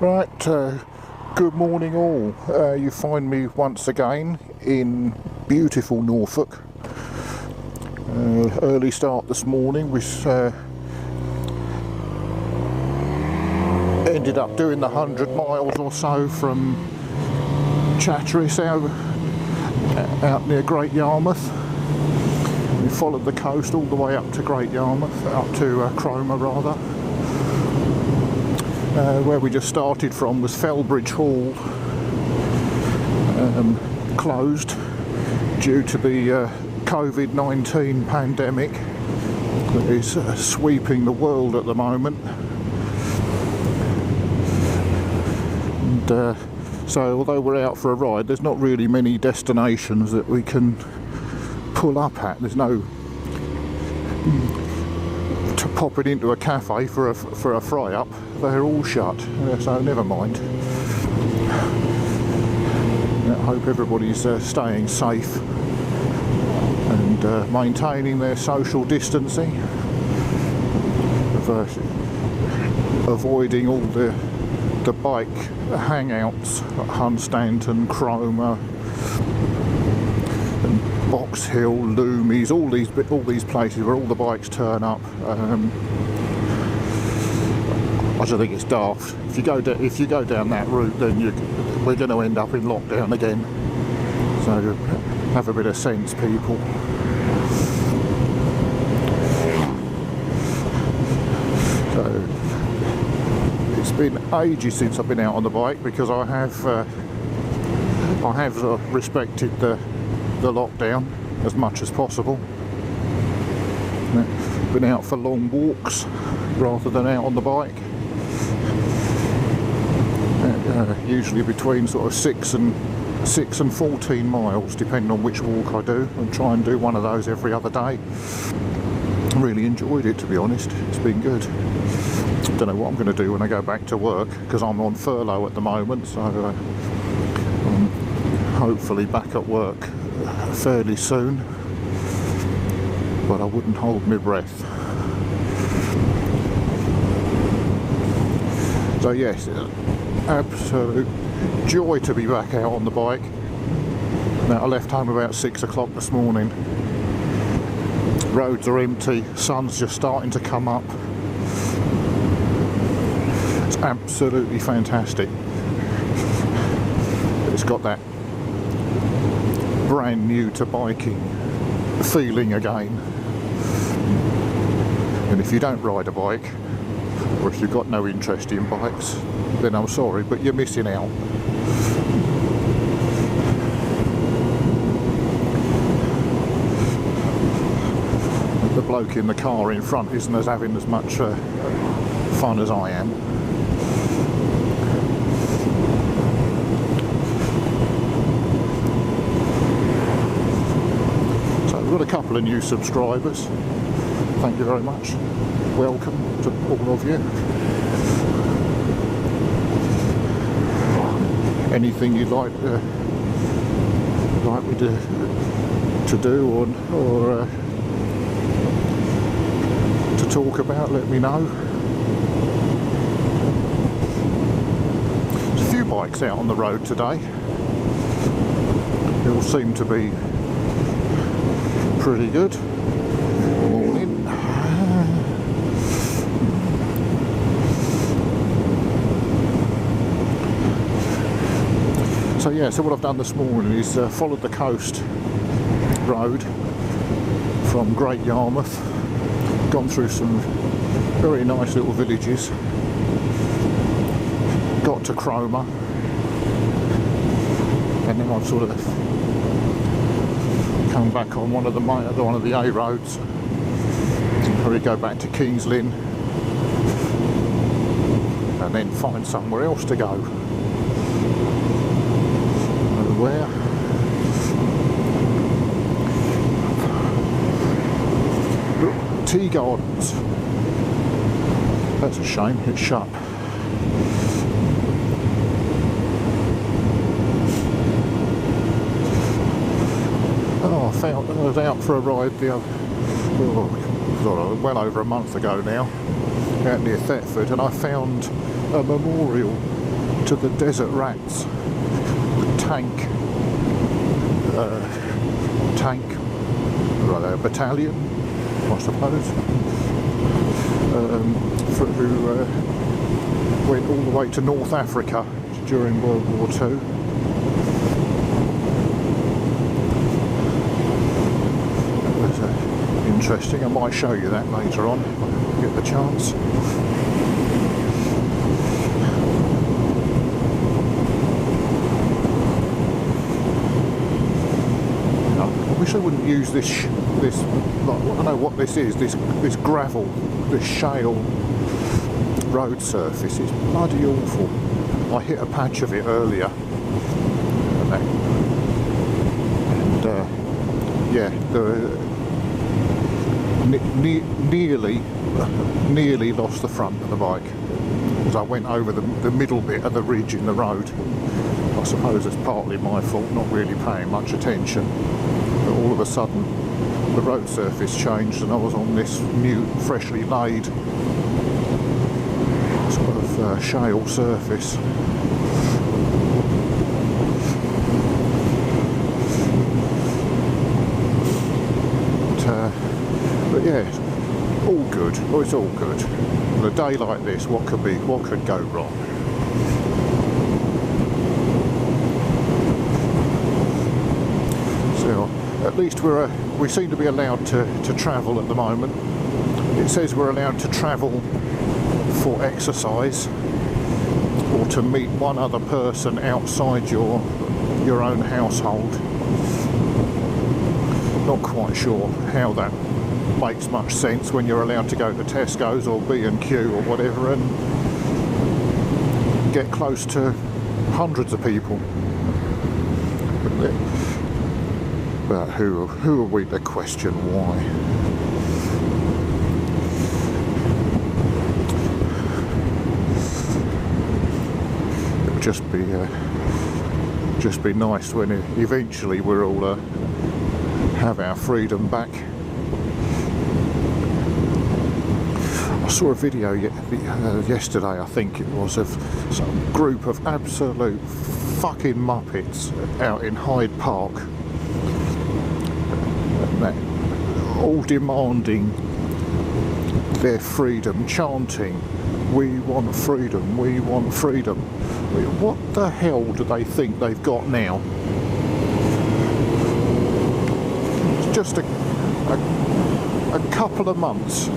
Right, good morning all. You find me once again in beautiful Norfolk. Early start this morning. We ended up doing the 100 miles or so from Chatteris out near Great Yarmouth. We followed the coast all the way up to Great Yarmouth, up to Cromer rather. Where we just started from was Felbridge Hall, closed due to the Covid19 pandemic that is sweeping the world at the moment. And so although we're out for a ride, there's not really many destinations that we can pull up at. There's no to pop it into a cafe for a fry up. They're all shut, so never mind. I hope everybody's staying safe and maintaining their social distancing, avoiding all the bike hangouts at Hunstanton, Cromer, and Box Hill, Loomies, all these places where all the bikes turn up. I just think it's daft. If you go down that route, then we're going to end up in lockdown again. So have a bit of sense, people. So it's been ages since I've been out on the bike because I have respected the lockdown as much as possible. Been out for long walks rather than out on the bike. Usually between sort of 6 and 14 miles, depending on which walk I do, and try and do one of those every other day. I really enjoyed it, to be honest. It's been good. Don't know what I'm going to do when I go back to work because I'm on furlough at the moment, so I'm hopefully back at work fairly soon, but I wouldn't hold my breath. So yes, absolute joy to be back out on the bike. Now, I left home about 6 o'clock this morning. Roads are empty, sun's just starting to come up. It's absolutely fantastic. It's got that brand new to biking feeling again. And if you don't ride a bike, or if you've got no interest in bikes, then I'm sorry, but you're missing out. The bloke in the car in front isn't having as much fun as I am. So we've got a couple of new subscribers. Thank you very much. Welcome to all of you. Anything you'd like me to do or to talk about, let me know. There's a few bikes out on the road today. They all seem to be pretty good. Morning. So yeah, so what I've done this morning is followed the coast road from Great Yarmouth, gone through some very nice little villages, got to Cromer, and then I've sort of come back on one of the A roads, probably go back to King's Lynn, and then find somewhere else to go. Where? Tea Gardens. That's a shame, it's shut. Oh, I was out for a ride the other, well over a month ago now, out near Thetford, and I found a memorial to the Desert Rats, the tank battalion, I suppose, who went all the way to North Africa during World War II. That was interesting. I might show you that later on if I get the chance. I wish I wouldn't use this like, I don't know what this is, this gravel, this shale road surface. It's bloody awful. I hit a patch of it earlier, and yeah, nearly lost the front of the bike as I went over the middle bit of the ridge in the road. I suppose it's partly my fault, not really paying much attention, but all of a sudden the road surface changed and I was on this new, freshly laid sort of shale surface. But yeah, all good. Oh, it's all good. On a day like this, what could go wrong? So at least we seem to be allowed to travel at the moment. It says we're allowed to travel for exercise or to meet one other person outside your own household. Not quite sure how that makes much sense when you're allowed to go to Tesco's or B&Q or whatever and get close to hundreds of people. But who are we to question why? It would just be nice when eventually we're all have our freedom back. I saw a video yesterday, I think it was, of some group of absolute fucking muppets out in Hyde Park, all demanding their freedom, chanting, "We want freedom, we want freedom." What the hell do they think they've got now? It's just a couple of months.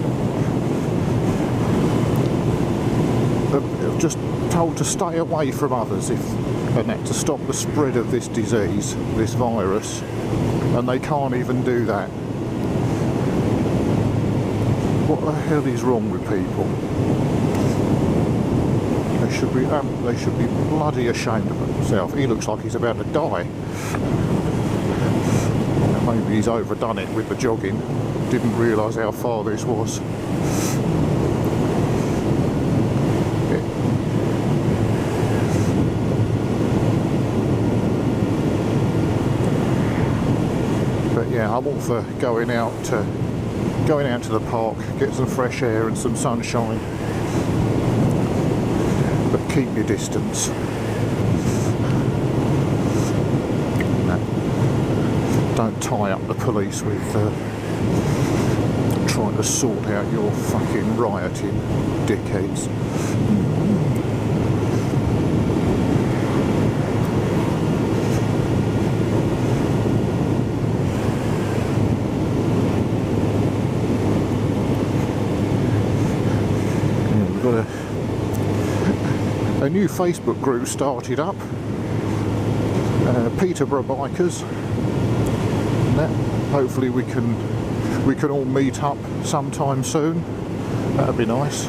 Just told to stay away from others and that to stop the spread of this disease, this virus, and they can't even do that. What the hell is wrong with people? They should be bloody ashamed of themselves. He looks like he's about to die. Maybe he's overdone it with the jogging. Didn't realise how far this was. Yeah, I'm all for going out to the park, get some fresh air and some sunshine, but keep your distance. Don't tie up the police with trying to sort out your fucking rioting dickheads. A new Facebook group started up, Peterborough Bikers. Hopefully we can all meet up sometime soon. That'd be nice.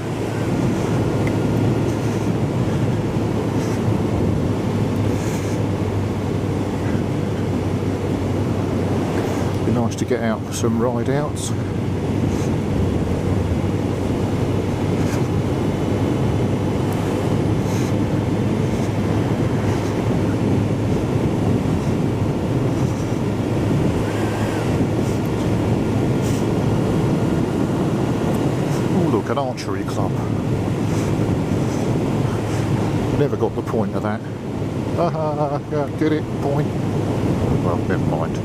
Be nice to get out for some ride outs. An archery club. Never got the point of that. Yeah, get it? Point? Well, never mind.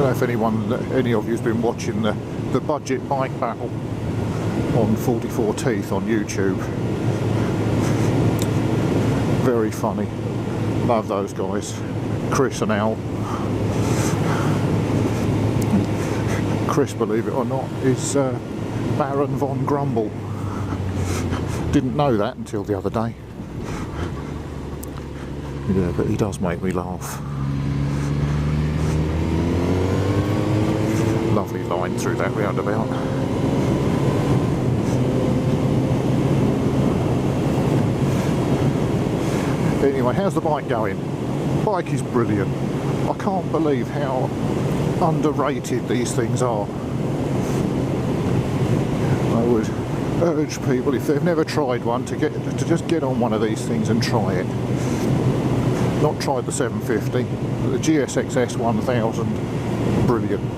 If any of you's been watching the budget bike battle on 44 Teeth on YouTube, very funny. Love those guys, Chris and Al. Chris, believe it or not, is Baron von Grumble. Didn't know that until the other day. Yeah, but he does make me laugh. Lovely line through that roundabout. Anyway, how's the bike going? Bike is brilliant. I can't believe how underrated these things are. I would urge people, if they've never tried one, to just get on one of these things and try it. Not tried the 750, but the GSXS-1000, brilliant.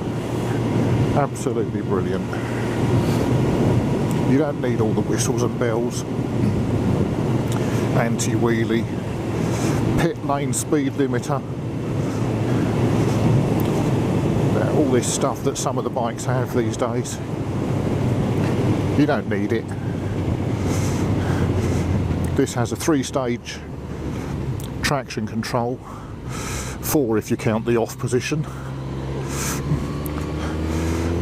Absolutely brilliant. You don't need all the whistles and bells, anti-wheelie, pit lane speed limiter, all this stuff that some of the bikes have these days. You don't need it. This has a 3-stage traction control, 4 if you count the off position.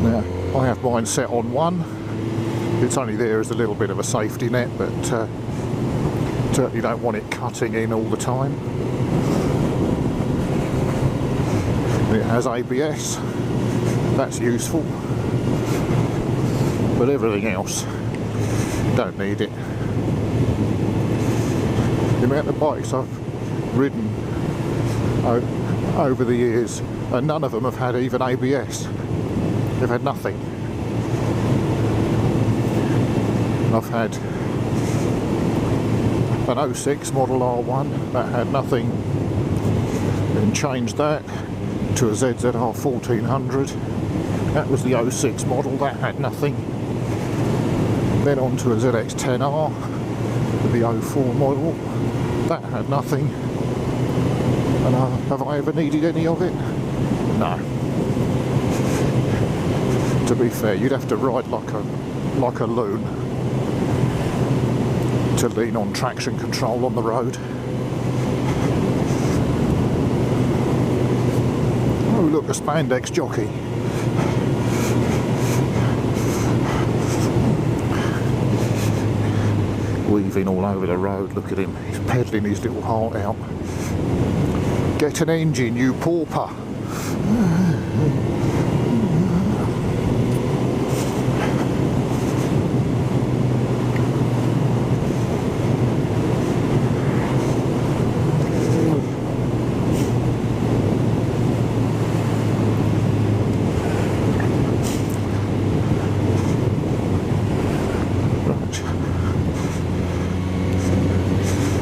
Now, I have mine set on 1. It's only there as a little bit of a safety net, but certainly don't want it cutting in all the time. It has ABS, that's useful, but everything else, don't need it. The amount of bikes I've ridden over the years, and none of them have had even ABS. They've had nothing. I've had an 06 Model R1 that had nothing, then changed that to a ZZR 1400. That was the 06 model, that had nothing. Then on to a ZX-10R, the 04 model, that had nothing. And have I ever needed any of it? No. To be fair, you'd have to ride like a loon to lean on traction control on the road. Oh look, a Spandex Jockey. Weaving all over the road, look at him, he's peddling his little heart out. Get an engine, you pauper.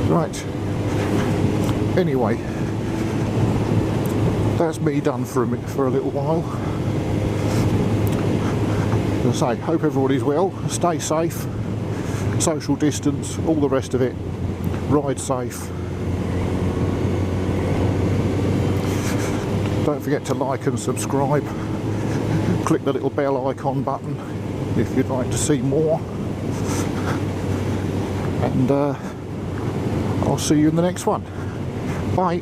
Right. Anyway, that's me done for a little while. As I say, hope everybody's well. Stay safe, social distance, all the rest of it. Ride safe. Don't forget to like and subscribe. Click the little bell icon button if you'd like to see more. And I'll see you in the next one. Bye.